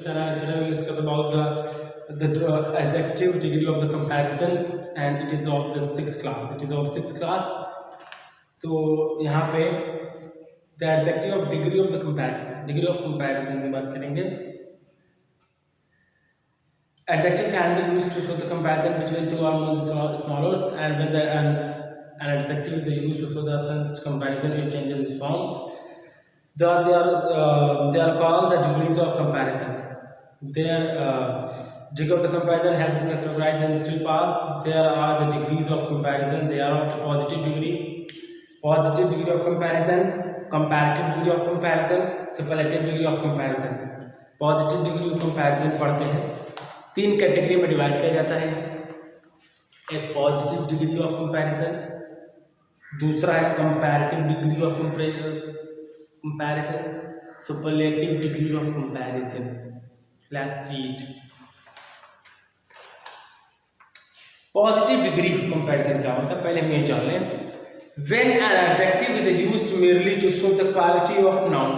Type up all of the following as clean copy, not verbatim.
Today we will discuss about the adjective degree of the comparison, and it is of the sixth class. It is of sixth class. तो यहाँ पे the adjective of degree of the comparison की बात करेंगे. Adjective can be used to show the comparison between two or more smallers, and when an adjective is used to show the such comparison, it changes its forms. They are called the degrees of comparison. Their degree of the comparison has been categorized in three parts. There are the degrees of comparison. They are of the positive degree of comparison, comparative degree of comparison, superlative degree of comparison. Positive degree of comparison पढ़ते हैं, तीन category में divide किया जाता है. एक positive degree of comparison, दूसरा है comparative degree of comparison, superlative degree of comparison. Let's see it. Positive degree of comparison क्या होता है, पहले हम ये जान लें. When an adjective is used merely to show the quality of noun,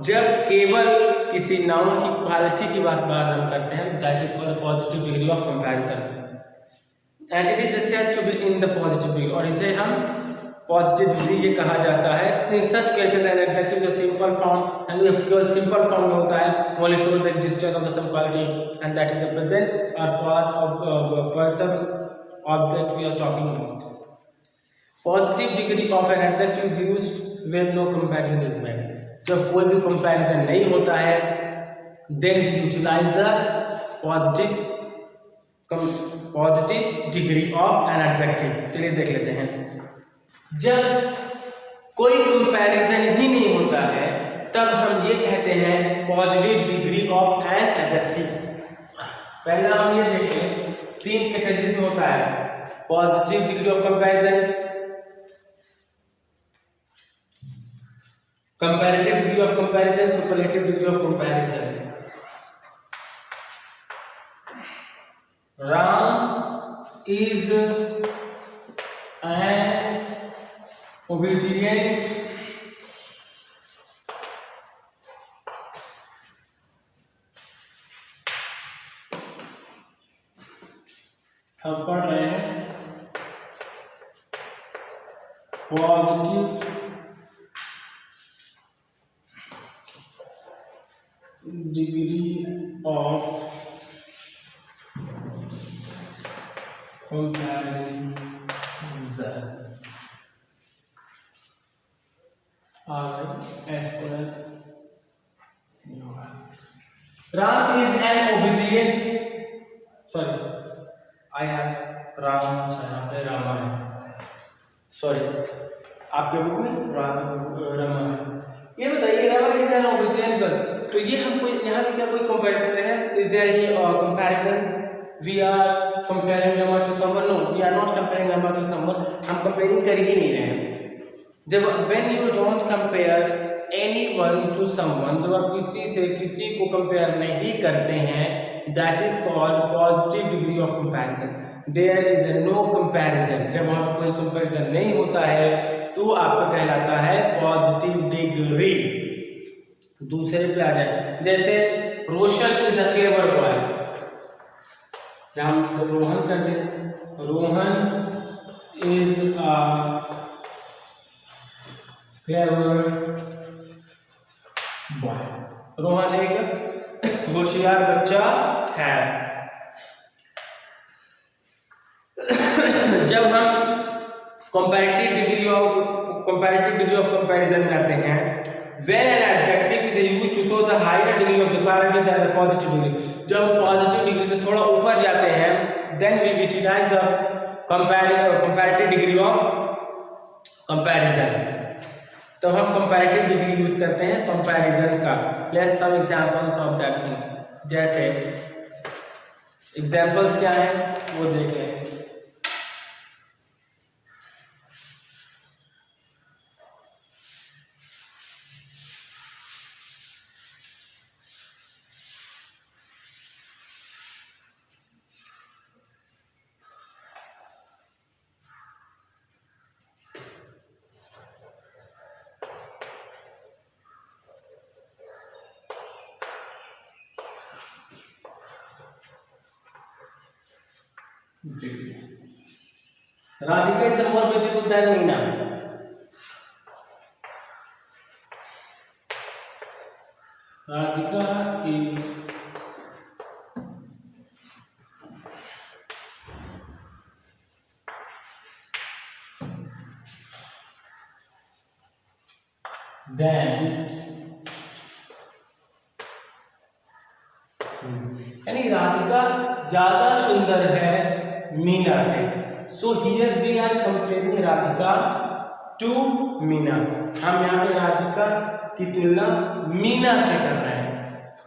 जब केवल किसी नाउन की क्वालिटी की बात हम करते हैं, that is called the positive degree of comparison, and it is said to be in the positive degree, और इसे हम पॉजिटिव डिग्री ये कहा जाता है. In such cases an adjective the simple form, and simple form में होता है only show the existence of the some quality, and that is the present or past of person object we are talking about. Positive degree of an adjective is used when no comparison is made. जब कोई भी comparison नहीं होता है, then we utilise the positive degree of an adjective. चलिए देख लेते हैं. जब कोई कंपैरिजन ही नहीं होता है, तब हम ये कहते हैं positive degree of an adjective. पहला हम ये देखें, तीन कैटेगरीज में होता है. Positive degree of comparison, comparative degree of comparison, superlative degree of comparison. Ram is an obedient हम पढ़ रहे हैं positive degree of comparison. Ram is an obedient. Sorry, I have Ram. यहाँ पे रामा है. Sorry, आपके बुक में रामा है. ये बताइए रामा इज एन ओबिडिएंट गर्ल. तो ये हमको यहाँ पे क्या कोई कंपैरिजन देना है? Is there any comparison? We are comparing Rama to someone? No, we are not comparing Rama to someone. हम कंपेयरिंग कर ही नहीं रहे हैं. जब when you don't compare anyone to someone, जब आप किसी को कंपेयर नहीं करते हैं, that is called positive degree of comparison. There is no comparison. जब वहाँ पर कोई कंपैरिजन नहीं होता है, तो आपका कहलाता है पॉजिटिव डिग्री. दूसरे पे आ जाए, जैसे रोशन इज अ क्लेवर बॉय. हम रोहन कर दें, Rohan is a clever boy. Rohan एक होशियार बच्चा है. जब हम कंपैरेटिव डिग्री ऑफ कंपैरिजन करते हैं, when an adjective is used to show the higher degree of the quality than the positive degree, जब पॉजिटिव डिग्री से थोड़ा ऊपर जाते हैं, then we utilize the comparative degree of comparison. तो हम comparative degree यूज करते हैं comparison का. Let's some examples of that thing. जैसे examples क्या है वो देख लें. Radhika is more beautiful than Meena. Radhika is then यानी राधिका ज्यादा सुंदर है मीना से. So here we are comparing Radhika to Meena. हम यहाँ पे राधिका की तुलना मीना से कर रहे हैं.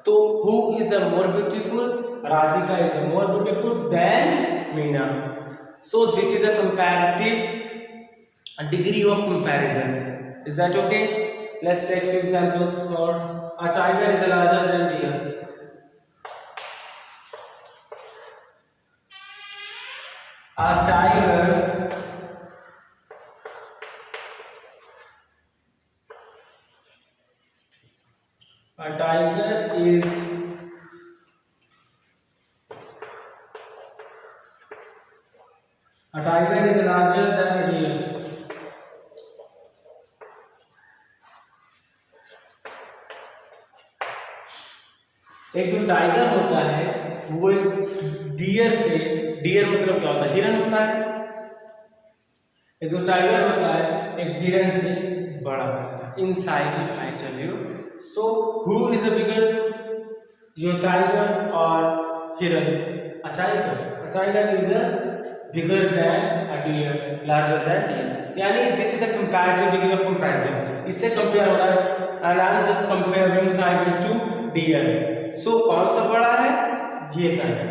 तो who is a more beautiful? Radhika is a more beautiful then Meena. So this is a comparative degree of comparison. Is that okay? Let's take few examples. For a tiger is larger than deer. A tiger is larger than a deer. एक जो tiger होता है वो एक dear से, dear मतलब क्या होता है? हिरन होता है. एक जो टाइगर होता है एक हिरन से बड़ा होता है in size. If I tell you, so who is a bigger? Your tiger or हिरन. A tiger is a bigger than a deer, larger than deer. यानी this is a comparative degree of comparison. इससे compare होता है. And I am just comparing tiger to deer. So कौन सा बड़ा है? ये टाइगर.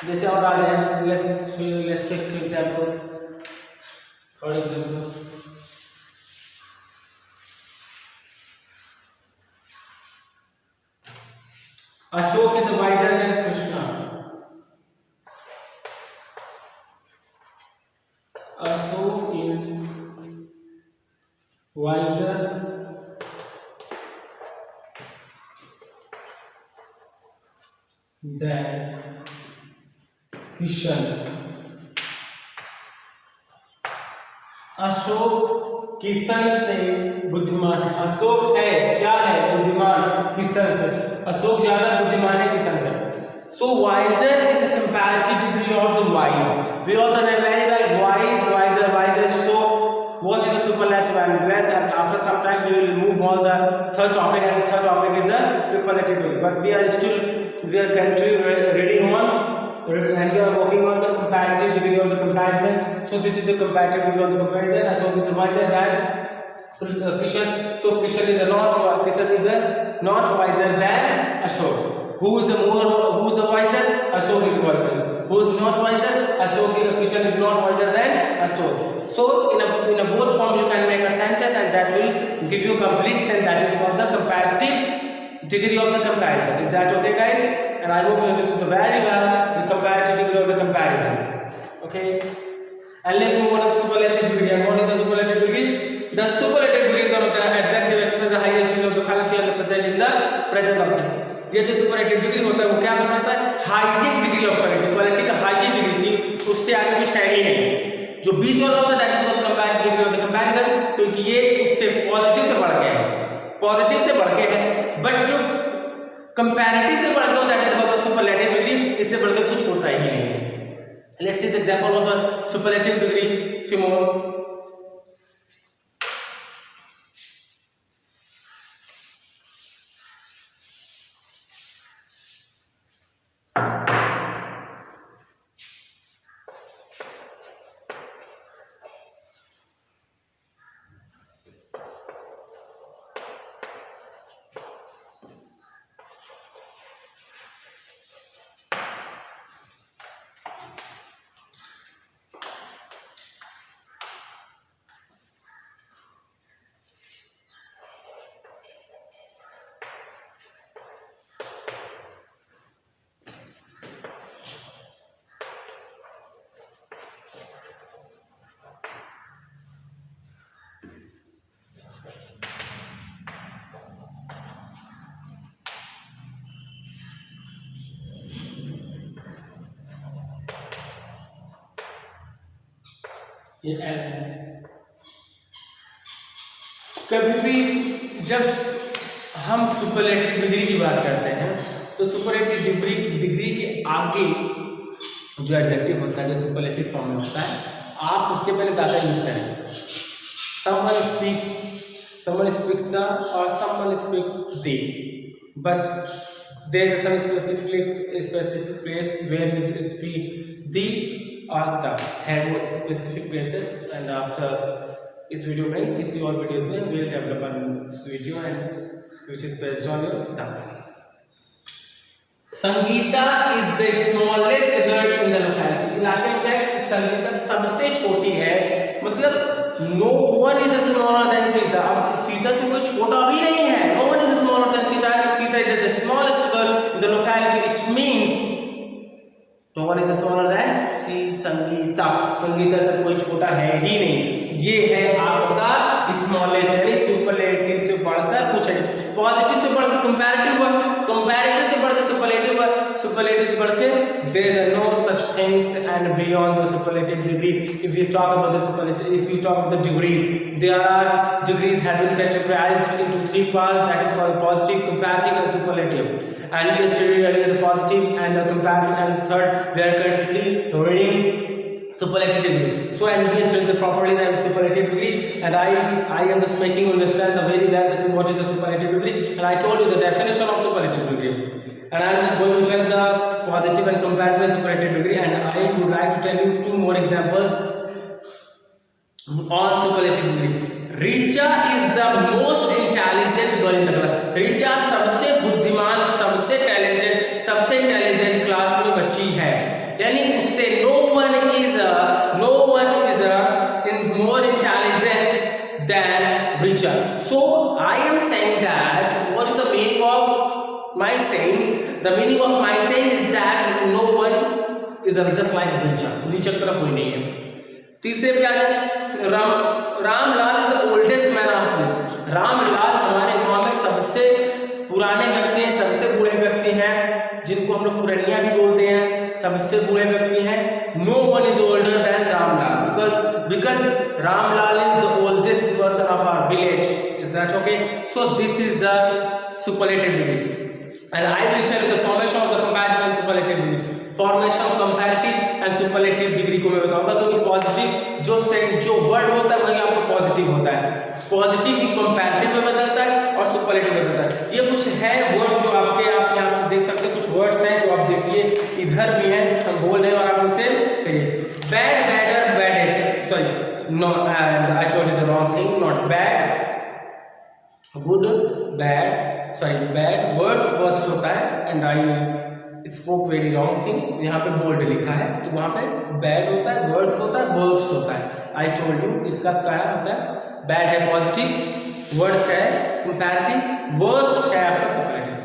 जैसे और आ जाए, let's take three example. Third example, Ashok is wiser than Krishna. Ashok is wiser than Kishan. Ashok Kishan से बुद्धिमान है. अशोक है क्या है? बुद्धिमान. किशन से अशोक ज्यादा बुद्धिमान है किशन से. So wiser is a comparative degree of the wise. We all know very well wise, wiser, wisest. So watch the superlative and bless, and after some time we will move on the third topic, and third topic is a superlative degree. But we are currently reading on and we are working on the comparative degree of the comparison. So this is the comparative degree of the comparison. Ashok is wiser than Kishan. So Kishan is not wiser than Ashok. Who is the wiser? Ashok is wiser. Who is not wiser? Kishan is not wiser than Ashok. So in a both form you can make a sentence, and that will give you complete sense. That is called the comparative degree of the comparison. Is that okay, guys? And I hope you understood very well the comparative degree of the comparison. Okay. And let's move on to superlative degree. And what is the superlative degree? The superlative degrees are the adjective express the highest degree of the quality and the present in the present of thing. ये जो superlative degree होता है वो क्या बताता है? Highest degree of quality. Quality का highest degree थी, उससे आगे कुछ है ही नहीं. जो बीच वाला होता है that is called comparative degree of the comparison, क्योंकि ये उससे पॉजिटिव से बढ़ के है. बट जो कंपैरेटिव से बढ़ के होता है that is called superlative degree. इससे बढ़ के कुछ होता ही नहीं है. Let's see the example of the superlative degree. Simon, ये एल है। कभी भी जब हम सुपरलेटिव डिग्री की बात करते हैं तो सुपरलेटिव डिग्री के आगे जो एडजेक्टिव होता है, जो सुपरलेटिव फॉर्म में होता है, आप उसके पहले दाता यूज करें। someone speaks the or someone speaks the, but there is some specific place where you speak the or the, have specific places, and after इस वीडियो में किसी और वीडियो में we'll develop a video and which is based on your the. Sangeeta is the smallest girl in the locality. इलाके में क्या है, संगीता सबसे छोटी है, मतलब no one is smaller than Sita. अब सीता से कोई छोटा भी नहीं है. No one is smaller than Sita. Sita is the smallest girl in the locality. It means no one is smaller than Sangeeta. Sangeeta से कोई छोटा है ही नहीं. ये है आपका स्मॉलेस्ट, यानी सुपरलेटिव से बढ़कर कुछ है. पॉजिटिव से बढ़कर कंपैरेटिव हुआ, कंपैरेटिव से बढ़कर सुपरलेटिव हुआ, सुपरलेटिव से बढ़कर there is no such things and beyond the superlative degree. If you talk about the superlative, if you talk about the degree, there are degrees have been categorised into three parts, that is called positive, comparative and superlative. And we studied earlier the positive and the comparative, and third we are currently reading superlative degree. So and we studied properly the superlative degree, and I am just making you understand the very well this is what is the superlative degree, and I told you the definition of superlative degree, and I am just going to tell the positive and comparative superlative degree, and I would like to tell you two more examples on superlative degree. Richa is the most intelligent girl in the class. Richa सबसे बुद्धिमान, सबसे talented, सबसे intelligent class में बच्ची है, यानी उससे no one is more intelligent than Richa. So I am saying that what is the meaning of my saying? The meaning of my saying is that no one is just like Richa. Richa की तरह कोई नहीं है. तीसरे पे आ जाए, Ramlal is the oldest man of live. Ramlal हमारे गांव में सबसे पुराने व्यक्ति हैं, सबसे बूढ़े व्यक्ति हैं, जिनको हम लोग पुरनिया भी बोलते हैं, सबसे बूढ़े व्यक्ति हैं. No one is older than Ramlal, because Ramlal is the oldest person of our village. Is that okay? So this is the superlative degree, and I will tell you the formation of the comparative and superlative degree. Formation of comparative and superlative degree को मैं बताऊंगा, क्योंकि positive जो word होता है वही आपको positive होता है. पॉजिटिव ही कंपैरेटिव में बदलता है और सुपरलेटिव में बदलता है. ये कुछ है वर्ड्स जो आप यहाँ से देख सकते हैं. कुछ वर्ड्स हैं जो आप देखिए इधर भी हैं, हम बोल रहे हैं और आप उनसे कहिए. Bad, badder, baddest, sorry no, and I told you the wrong thing. Not bad, good, bad, sorry bad worst होता है, and I spoke very wrong thing. यहाँ पे बोल्ड लिखा है तो वहाँ पे बैड होता है, वर्स्ट होता है, वर्स्ट होता है. आई टोल्ड यू इसका क्या होता है. बैड है पॉजिटिव, वर्स्ट है कंपैरेटिव, वर्स्ट है आपका superlative.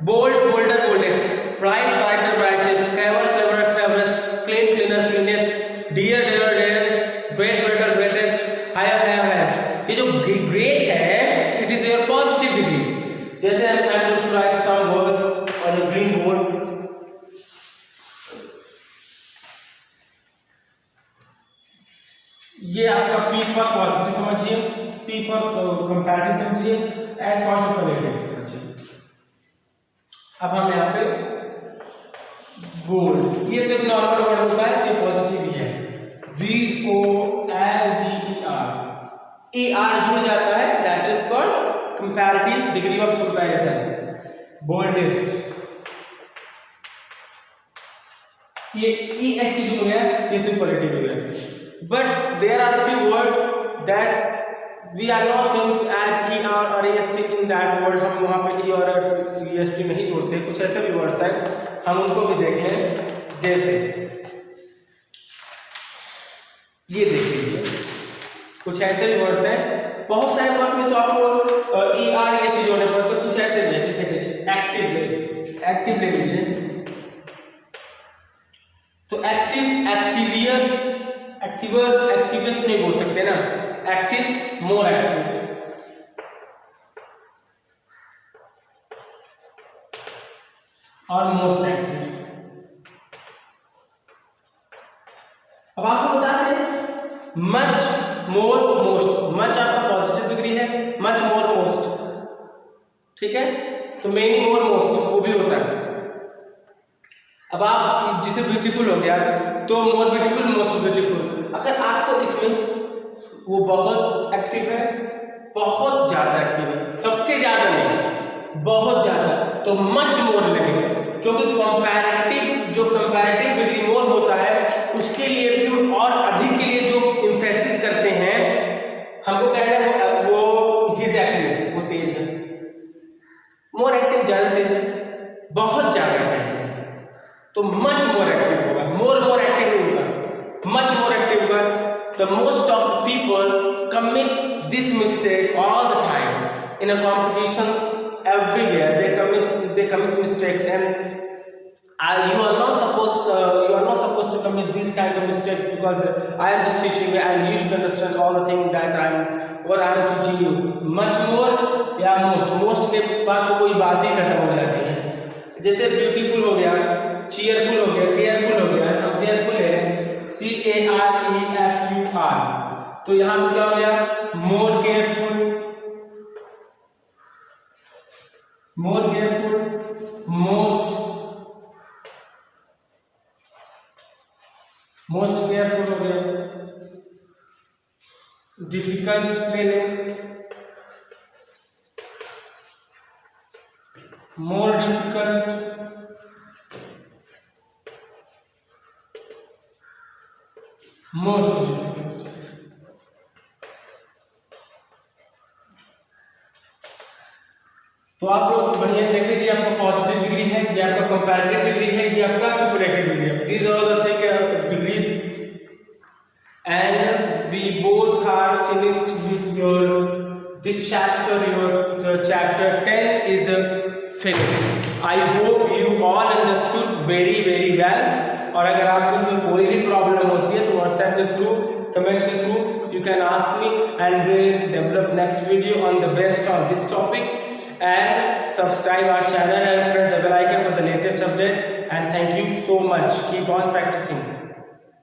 Bold, bolder, boldest, bright, brighter, brightest, clever, cleverer, cleverest, clean, cleaner, cleanest, dear, dear, dearest, great, greater, greatest, higher, higher, highest. ये जो ग्रेट है it is your positive degree. जैसे I am going to write some words on the green board. ये आपका P for positive समझिए, C for comparative समझिए, S for superlative समझिए. अब हम यहाँ पे बोल्ड, ये तो एक नॉर्मल वर्ड होता है तो पॉजिटिव ही है. VOLDER, जुड़ जाता है, that is called comparative degree of comparison. Boldest, ये EST जो है ये सुपरलेटिव हो गया. But there are few words that we are not going to add ER or EST in that word. हम वहाँ पे E और EST नहीं जोड़ते. कुछ ऐसे भी वर्ड्स हैं, हम उनको भी देख लें. जैसे ये देख लीजिए, कुछ ऐसे भी वर्ड्स हैं. बहुत सारे वर्ड्स में तो आपको ER EST जोड़ने पड़ते हैं. कुछ ऐसे भी है, देख लीजिए. एक्टिव ले लीजिए तो एक्टिव, एक्टिवियर, एक्टिवर, एक्टिविस्ट नहीं बोल सकते ना. Active, more active. और मोस्ट एक्टिव. अब आपको बता दें मच मोर मोस्ट, मच आपका पॉजिटिव डिग्री है, मच मोर मोस्ट, ठीक है, तो मेनी मोर मोस्ट वो भी होता है। अब आप जिसे ब्यूटीफुल हो गया तो मोर ब्यूटीफुल मोस्ट ब्यूटीफुल, अगर आपको इसमें वो बहुत एक्टिव है, बहुत ज्यादा एक्टिव है, सबसे ज्यादा नहीं बहुत ज्यादा, तो मच मोर लगेगा, क्योंकि कंपैरेटिव जो कंपैरेटिव डिग्री मोर होता है उसके लिए भी हम और अधिक के लिए जो एम्फेसिस करते हैं, हमको कहना है वो ही इज एक्टिव, वो तेज है, मोर एक्टिव ज्यादा तेज है, बहुत ज्यादा तेज है, तो मच मोर एक्टिव होगा, मोर एक्टिव नहीं होगा, मच मोर एक्टिव होगा। The most of the people commit this mistake all the time in a competitions everywhere. They commit mistakes, and you are not supposed to commit these kinds of mistakes, because I am just teaching you and you should understand all the things that I am teaching you. Much more या most के बाद तो कोई बात ही खत्म हो जाती है। जैसे ब्यूटीफुल हो गया, चीयरफुल हो गया, केयरफुल हो गया, हम केयरफुल ले रहे हैं CAREFUR, तो यहाँ पे क्या हो गया, मोर केयरफुल, मोस्ट केयरफुल हो गया, डिफिकल्ट ले लें, मोर डिफिकल्ट, मोस्ट डिफिकल्ट। तो आप लोग बढ़िया देख लीजिए, आपका पॉजिटिव डिग्री है, ये आपका कंपैरेटिव डिग्री है, ये आपका सुपरलेटिव डिग्री है। These are the three degrees and we both are finished with your this chapter, your chapter 10 is finished. I hope you all understood very very well. और अगर आपको इसमें कोई भी प्रॉब्लम होती है तो व्हाट्सएप के थ्रू, कमेंट के through you can ask me and will develop next video on the best on this topic, and subscribe our channel and press the bell icon for the latest update, and thank you so much. Keep on practicing.